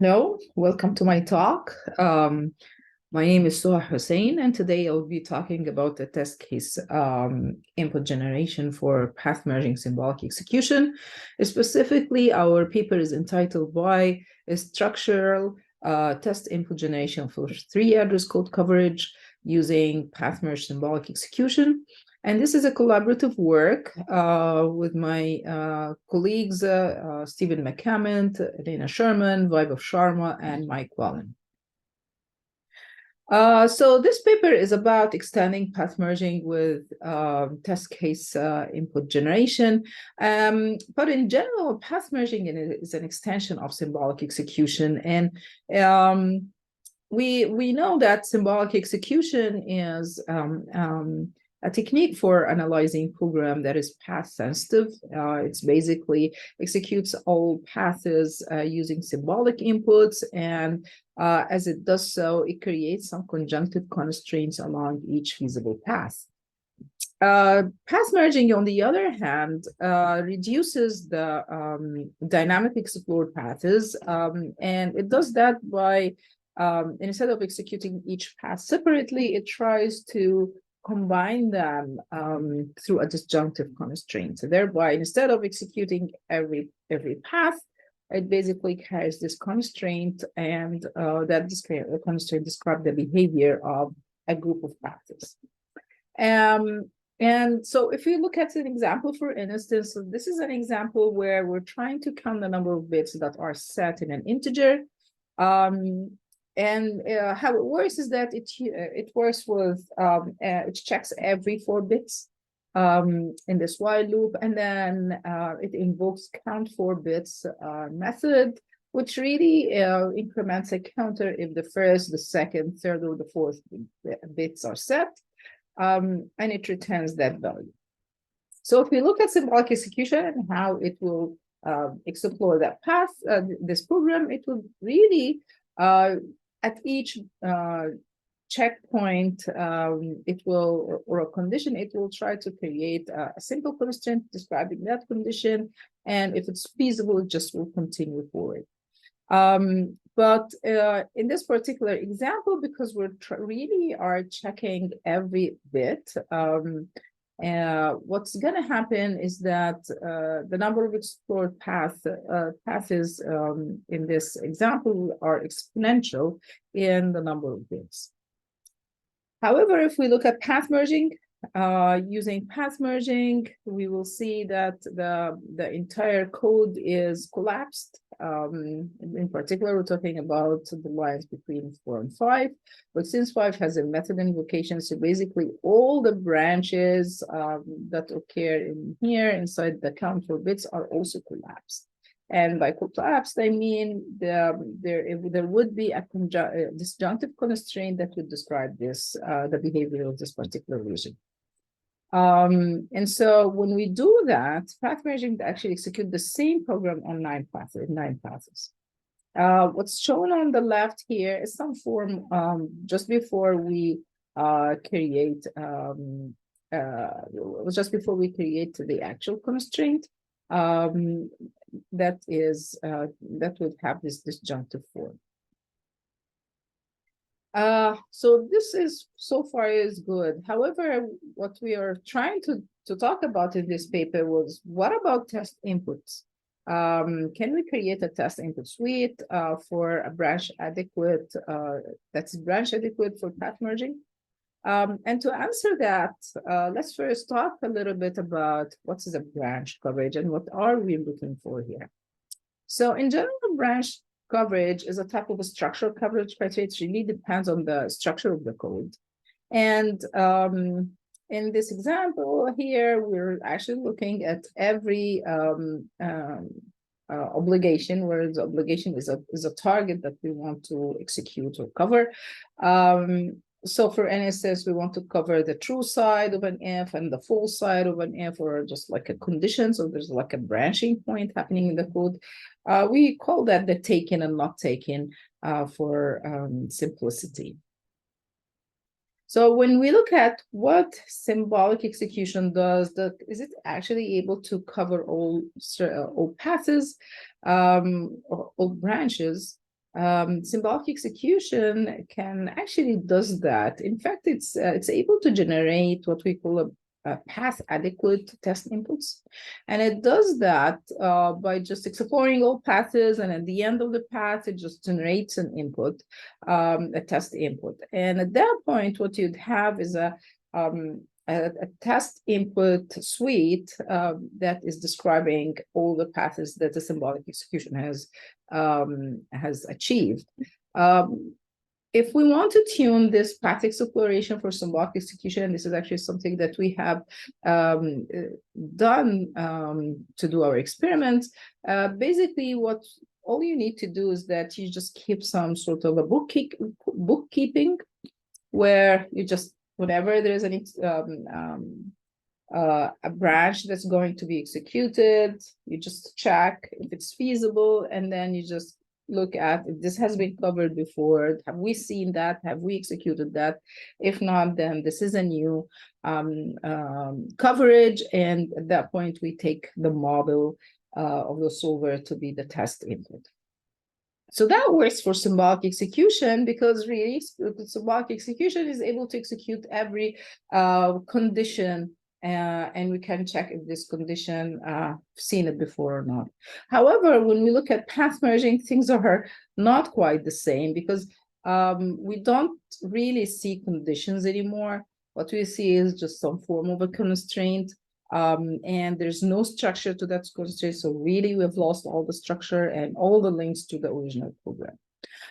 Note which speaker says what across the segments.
Speaker 1: Hello, welcome to my talk. My name is Suha Hussein, and today I'll be talking about the test case input generation for path merging symbolic execution. Specifically, our paper is entitled Why Structural Test Input Generation for 3 Address Code Coverage Using Path Merge Symbolic Execution. And this is a collaborative work with my colleagues, Stephen McCament, Elena Sherman, Vaibhav Sharma, and Mike Wallen. So this paper is about extending path merging with test case input generation. But in general, path merging is an extension of symbolic execution. And we know that symbolic execution is a technique for analyzing program that is path sensitive. It's basically executes all paths using symbolic inputs, and as it does so, it creates some conjunctive constraints along each feasible path. Path merging, on the other hand, reduces the dynamic explored paths, and it does that by instead of executing each path separately, it tries to combine them through a disjunctive constraint. So thereby, instead of executing every path, it basically carries this constraint, and that constraint describes the behavior of a group of paths. And so if you look at an example, for instance, so this is an example where we're trying to count the number of bits that are set in an integer. And how it works is that it works with, it checks every 4 bits in this while loop, and then it invokes count 4 bits method, which really increments a counter if the first, the second, third, or the fourth bits are set, and it returns that value. So if we look at symbolic execution and how it will explore that path, this program, it will really at each checkpoint, it will, or a condition, it will try to create a simple constraint describing that condition. And if it's feasible, it just will continue forward. But in this particular example, because we're really are checking every bit, what's going to happen is that the number of explored paths in this example are exponential in the number of bits. However, if we look at path merging, using path merging, we will see that the entire code is collapsed. In particular, we're talking about the lines between 4 and 5, but since 5 has a method invocation, so basically all the branches that occur in here inside the count for bits are also collapsed. And by collapsed, I mean there would be a disjunctive constraint that would describe this, the behavior of this particular region. And so when we do that, path merging actually execute the same program on 9 paths. What's shown on the left here is some form just before we create the actual constraint. That would have this disjunctive form. So this is so far is good. However, what we are trying to talk about in this paper was, what about test inputs? Can we create a test input suite for a branch adequate, that's branch adequate for path merging? And to answer that, let's first talk a little bit about what is a branch coverage and what are we looking for here. So in general, branch coverage is a type of a structural coverage criteria. It really depends on the structure of the code. And in this example here, we're actually looking at every obligation, where the obligation is a target that we want to execute or cover. So for instance, we want to cover the true side of an if and the false side of an if, or just like a condition. So there's like a branching point happening in the code. We call that the taken and not taken for simplicity. So when we look at what symbolic execution does, is it actually able to cover all paths, all branches? Symbolic execution can actually does that. In fact, it's able to generate what we call a path adequate test inputs. And it does that by just exploring all paths, and at the end of the path, it just generates an input, a test input. And at that point, what you'd have is a test input suite that is describing all the paths that the symbolic execution has achieved. If we want to tune this path exploration for symbolic execution, this is actually something that we have done to do our experiments. Basically, what all you need to do is that you just keep some sort of a bookkeeping, where you just, whenever there's any a branch that's going to be executed, you just check if it's feasible, and then you just look at if this has been covered before. Have we seen that? Have we executed that? If not, then this is a new coverage, and at that point we take the model of the solver to be the test input. So that works for symbolic execution, because really symbolic execution is able to execute every condition, and we can check if this condition seen it before or not. However, when we look at path merging, things are not quite the same, because we don't really see conditions anymore. What we see is just some form of a constraint, and there's no structure to that constraint. So really, we've lost all the structure and all the links to the original program.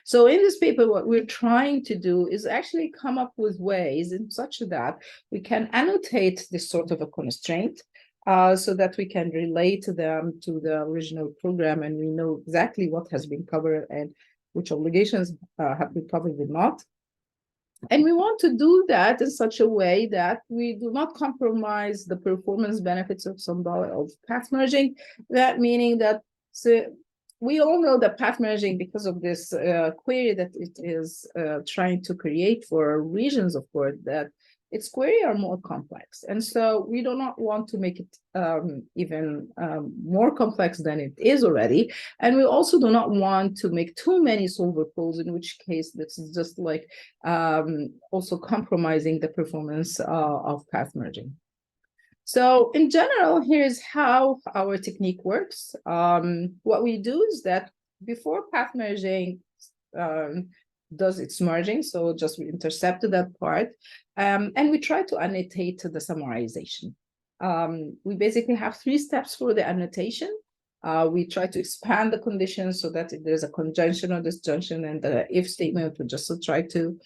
Speaker 1: So in this paper, what we're trying to do is actually come up with ways in such that we can annotate this sort of a constraint, so that we can relate them to the original program, and we know exactly what has been covered and which obligations have been covered or not. And we want to do that in such a way that we do not compromise the performance benefits of path merging. That meaning that we all know that path merging, because of this query that it is trying to create for regions of code, that its query are more complex. And so we do not want to make it even more complex than it is already. And we also do not want to make too many solver calls, in which case this is just like also compromising the performance of path merging. So in general, here's how our technique works. What we do is that before path merging does its merging, so just we intercept that part, and we try to annotate the summarization. We basically have 3 steps for the annotation. We try to expand the conditions so that if there's a conjunction or disjunction, and the if statement, we just try to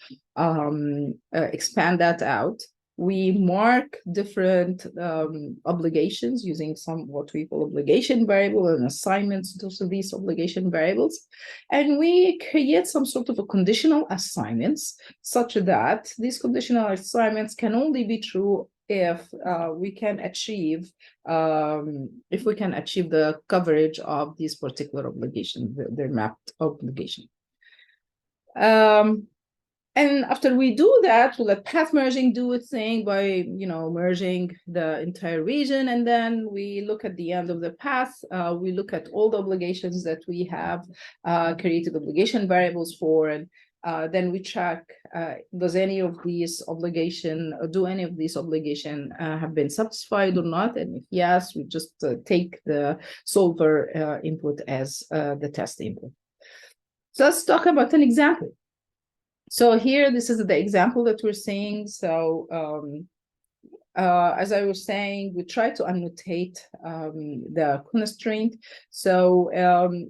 Speaker 1: expand that out. We mark different obligations using some what we call obligation variable and assignments to these obligation variables. And we create some sort of a conditional assignments, such that these conditional assignments can only be true if we can achieve the coverage of these particular obligations, their mapped obligation. And after we do that, we'll let path merging do its thing by, merging the entire region. And then we look at the end of the path. We look at all the obligations that we have created obligation variables for. And then we check, does any of these obligation, or do any of these obligation have been satisfied or not? And if yes, we just take the solver input as the test input. So let's talk about an example. So here, this is the example that we're seeing. So as I was saying, we try to annotate the constraint. So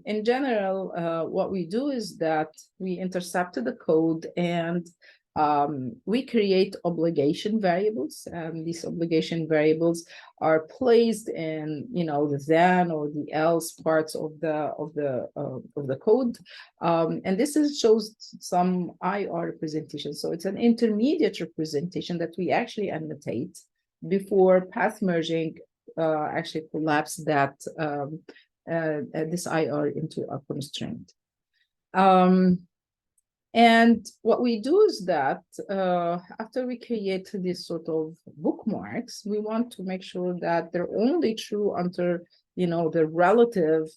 Speaker 1: in general, what we do is that we intercept the code, and we create obligation variables. These obligation variables are placed in, the then or the else parts of the code, and this shows some IR representation. So it's an intermediate representation that we actually annotate before path merging actually collapse that this IR into a constraint. And what we do is that after we create this sort of bookmarks, we want to make sure that they're only true under, the relative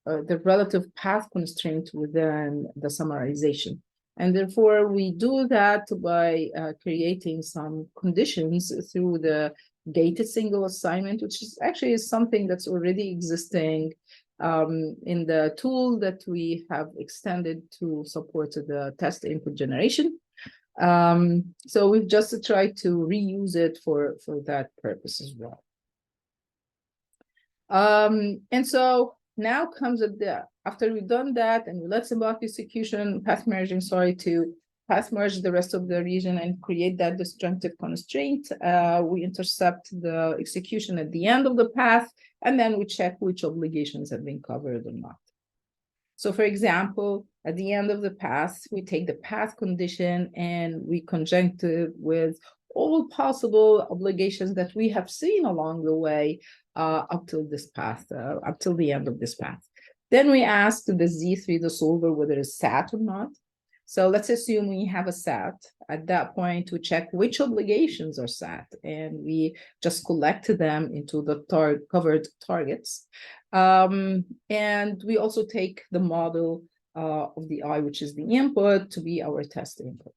Speaker 1: the relative path constraint within the summarization. And therefore, we do that by creating some conditions through the gated single assignment, which is actually something that's already existing in the tool that we have extended to support the test input generation. So we've just tried to reuse it for that purpose as well. And so now comes after we've done that and we let Symbolic execution path merging, to path merge the rest of the region and create that disjunctive constraint. We intercept the execution at the end of the path, and then we check which obligations have been covered or not. So for example, at the end of the path, we take the path condition and we conjunct it with all possible obligations that we have seen along the way up till this path, up till the end of this path. Then we ask the Z3, the solver, whether it's sat or not. So let's assume we have a sat. At that point, we check which obligations are sat, and we just collect them into the covered targets. And we also take the model of the I, which is the input, to be our test input.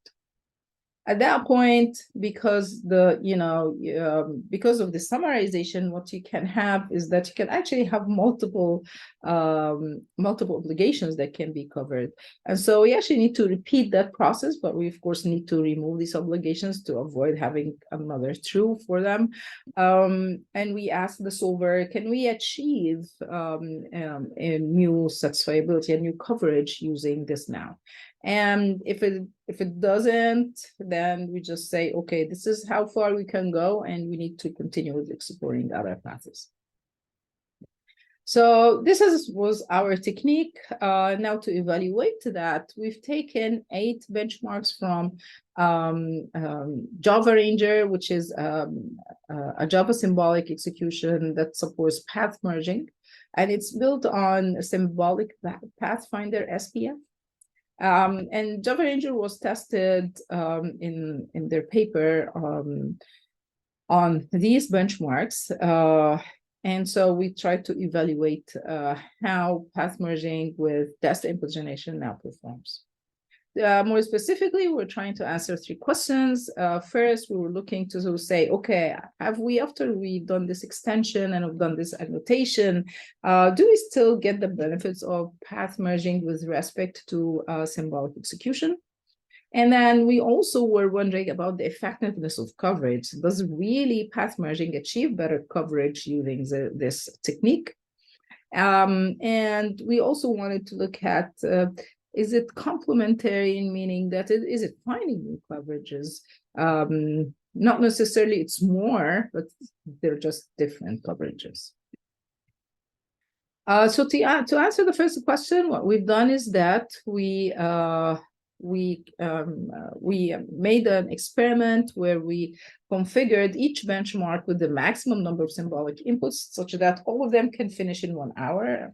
Speaker 1: At that point, because because of the summarization, what you can have is that you can actually have multiple obligations that can be covered. And so we actually need to repeat that process, but we of course need to remove these obligations to avoid having another true for them. And we ask the solver, can we achieve a new satisfiability, a new coverage using this now? And if it doesn't, then we just say, okay, this is how far we can go, and we need to continue with exploring other paths. So this was our technique. Now to evaluate that, we've taken 8 benchmarks from Java Ranger, which is a Java symbolic execution that supports path merging, and it's built on Symbolic Pathfinder SPF. And Java Ranger was tested in their paper on these benchmarks. And so we tried to evaluate how path merging with test input generation now performs. More specifically, we're trying to answer 3 questions. First, we were looking to say, okay, after we've done this extension and we've done this annotation, do we still get the benefits of path merging with respect to symbolic execution? And then we also were wondering about the effectiveness of coverage. Does really path merging achieve better coverage using this technique? And we also wanted to look at is it complementary in meaning that is it finding new coverages? Not necessarily it's more, but they're just different coverages. So to answer the first question, what we've done is that we made an experiment where we configured each benchmark with the maximum number of symbolic inputs such that all of them can finish in 1 hour,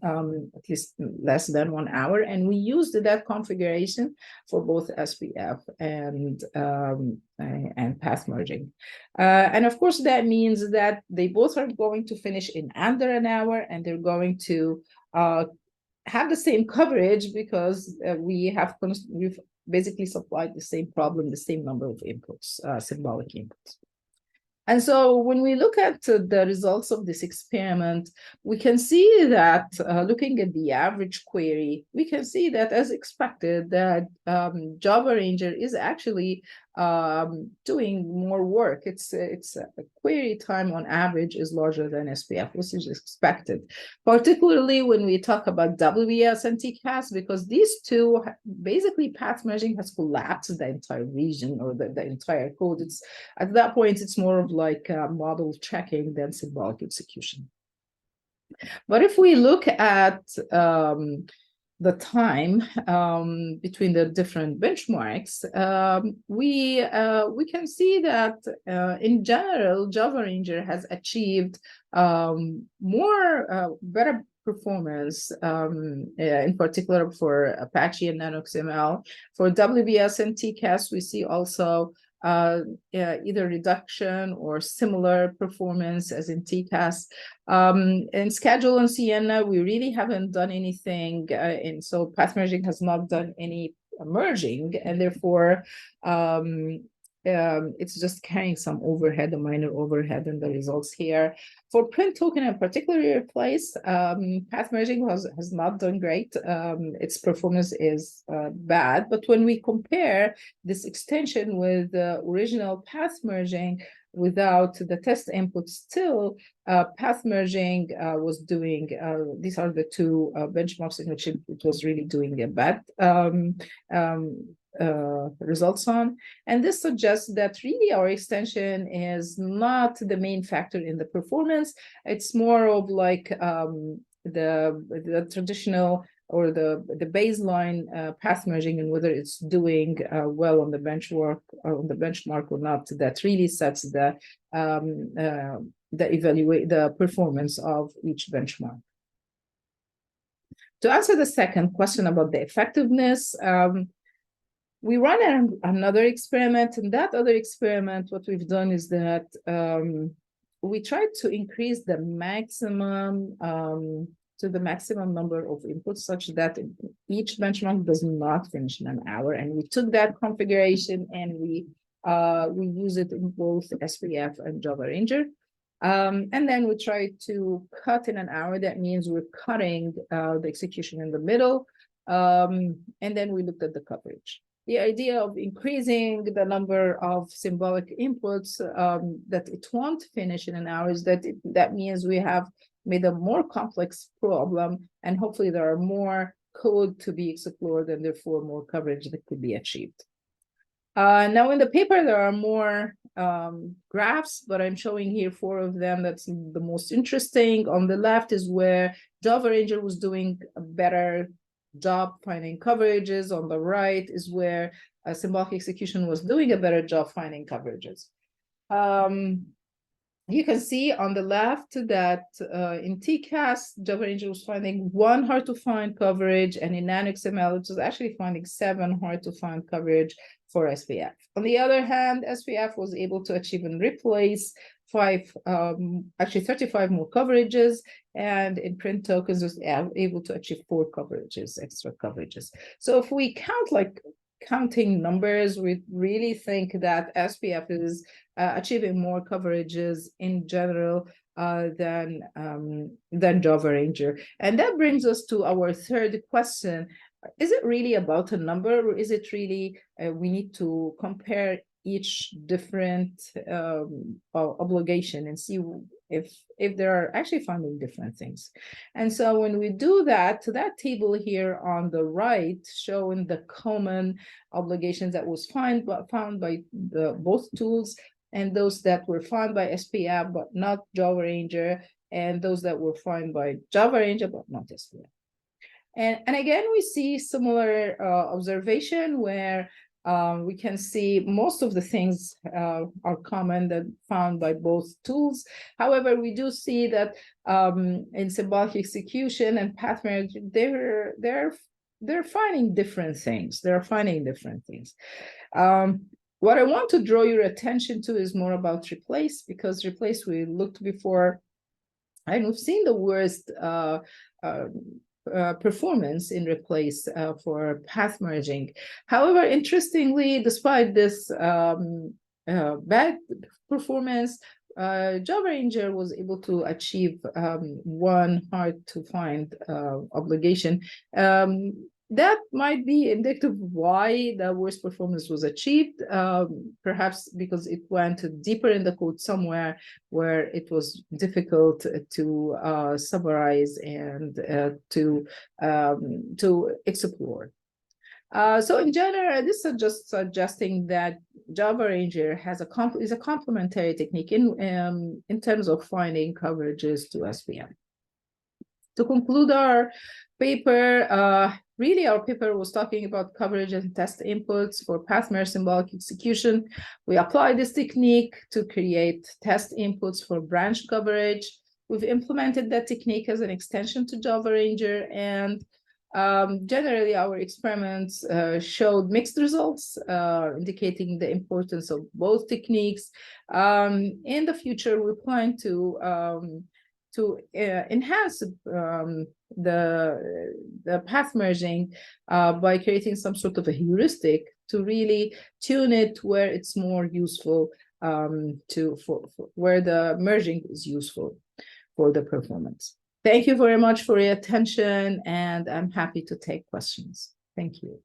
Speaker 1: at least less than 1 hour. And we used that configuration for both SPF and path merging. And of course, that means that they both are going to finish in under an hour, and they're going to have the same coverage because we've basically supplied the same problem, the same number of inputs, symbolic inputs. And so when we look at the results of this experiment, we can see that looking at the average query, we can see that as expected that Java Ranger is actually doing more work. It's a query time on average is larger than SPF, which is expected, particularly when we talk about WBS and TCAS, because these two basically path merging has collapsed the entire region or the entire code. It's at that point it's more of like model checking than symbolic execution. But if we look at the time between the different benchmarks, we can see that in general, Java Ranger has achieved better performance, in particular for Apache and NanoXML. For WBS and TCAS, we see also either reduction or similar performance as in TCAS. In Schedule and Sienna, we really haven't done anything, and so path merging has not done any merging, and therefore it's just carrying some overhead, a minor overhead in the results here. For print token and particularly replace, path merging has not done great. Its performance is bad, but when we compare this extension with the original path merging without the test input, still path merging was doing, these are the two benchmarks in which it was really doing a bad results on. And this suggests that really our extension is not the main factor in the performance. It's more of like the traditional or the baseline path merging, and whether it's doing well on the benchmark or not, that really sets the performance of each benchmark. To answer the second question about the effectiveness, we run another experiment. In that other experiment, what we've done is that we tried to increase the maximum to the maximum number of inputs, such that each benchmark does not finish in an hour. And we took that configuration and we use it in both SPF and Java Ranger. And then we try to cut in an hour. That means we're cutting the execution in the middle. And then we looked at the coverage. The idea of increasing the number of symbolic inputs that it won't finish in an hour is that means we have made a more complex problem, and hopefully there are more code to be explored and therefore more coverage that could be achieved. Now in the paper, there are more graphs, but I'm showing here 4 of them. That's the most interesting. On the left is where Java Ranger was doing a better job finding coverages. On the right is where symbolic execution was doing a better job finding coverages. You can see on the left that in TCAS, Java Ranger was finding 1 hard to find coverage, and in NanoXML, it was actually finding 7 hard to find coverage for SPF. On the other hand, SPF was able to achieve and replace 35 more coverages, and in print tokens was able to achieve 4 coverages, extra coverages. So if we count like counting numbers, we really think that SPF is achieving more coverages in general than Java Ranger. And that brings us to our third question. Is it really about a number, or is it really we need to compare each different obligation and see if they are actually finding different things? And so when we do that, that table here on the right showing the common obligations that was found by both tools, and those that were found by SPF but not Java Ranger, and those that were found by Java Ranger but not SPF. And again, we see similar observation where we can see most of the things are common that found by both tools. However, we do see that in symbolic execution and path merging, they're finding different things. They're finding different things. What I want to draw your attention to is more about replace, because replace we looked before, and we've seen the worst performance in replace for path merging. However, interestingly, despite this bad performance, Java Ranger was able to achieve 1 hard to find obligation. That might be indicative of why the worst performance was achieved, perhaps because it went deeper in the code somewhere where it was difficult to summarize and to explore. So in general, this is just suggesting that Java Ranger is a complementary technique in terms of finding coverages to SPF. To conclude our paper, really our paper was talking about coverage and test inputs for path merge symbolic execution. We applied this technique to create test inputs for branch coverage. We've implemented that technique as an extension to Java Ranger, and Generally, our experiments showed mixed results, indicating the importance of both techniques. In the future, we plan to enhance the path merging by creating some sort of a heuristic to really tune it where it's more useful, for where the merging is useful for the performance. Thank you very much for your attention, and I'm happy to take questions. Thank you.